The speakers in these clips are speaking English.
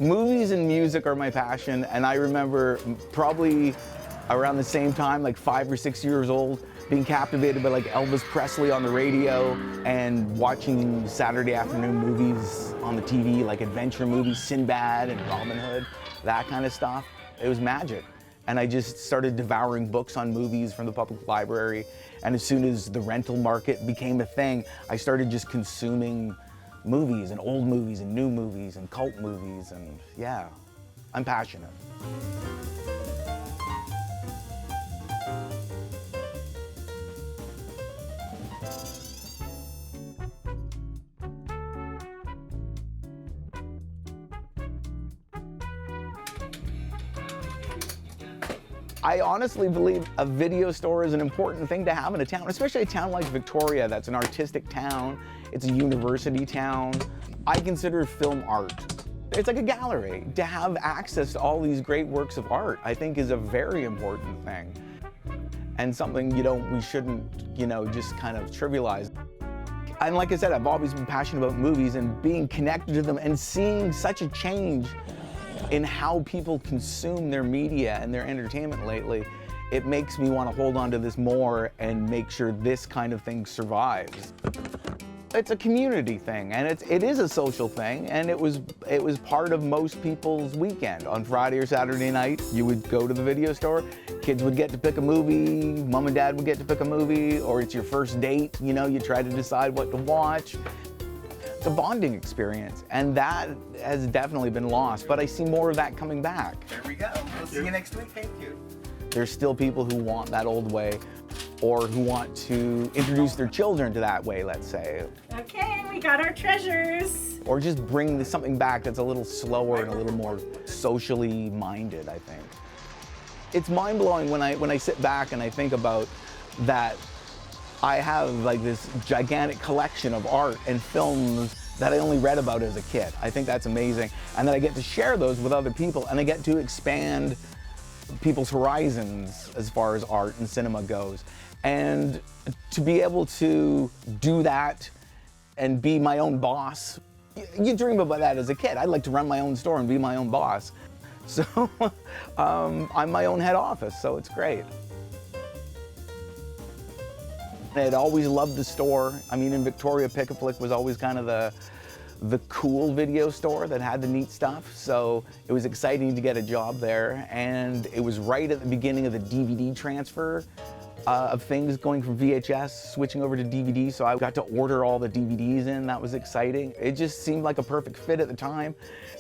Movies and music are my passion, and I remember probably around the same time, like 5 or 6 years old, being captivated by like Elvis Presley on the radio and watching Saturday afternoon movies on the TV, like adventure movies, Sinbad and Robin Hood, that kind of stuff. It was magic. And I just started devouring books on movies from the public library. And as soon as the rental market became a thing, I started just consuming movies and old movies and new movies and cult movies, and yeah, I'm passionate. I honestly believe a video store is an important thing to have in a town, especially a town like Victoria that's an artistic town. It's a university town. I consider film art. It's like a gallery. To have access to all these great works of art, I think, is a very important thing. And something, we shouldn't, just kind of trivialize. And like I said, I've always been passionate about movies and being connected to them and seeing such a change in how people consume their media and their entertainment lately. It makes me want to hold on to this more and make sure this kind of thing survives. It's a community thing, and it is a social thing, and it was part of most people's weekend. On Friday or Saturday night, you would go to the video store, kids would get to pick a movie, mom and dad would get to pick a movie, or it's your first date, you try to decide what to watch. It's a bonding experience, and that has definitely been lost, but I see more of that coming back. There we go. We'll see you next week. Thank you. There's still people who want that old way, or who want to introduce their children to that way, let's say. Okay, we got our treasures. Or just bring something back that's a little slower and a little more socially minded, I think. It's mind-blowing when I sit back and I think about that. I have like this gigantic collection of art and films that I only read about as a kid. I think that's amazing. And then I get to share those with other people, and I get to expand people's horizons as far as art and cinema goes. And to be able to do that and be my own boss, you dream about that as a kid. I'd like to run my own store and be my own boss. So I'm my own head office, so it's great. I'd always loved the store. I mean, in Victoria, Pick-a-Flick was always kind of the cool video store that had the neat stuff. So it was exciting to get a job there. And it was right at the beginning of the DVD transfer of things, going from VHS, switching over to DVD. So I got to order all the DVDs in. That was exciting. It just seemed like a perfect fit at the time.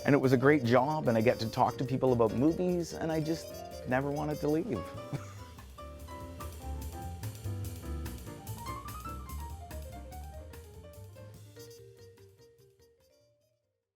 And it was a great job. And I get to talk to people about movies. And I just never wanted to leave.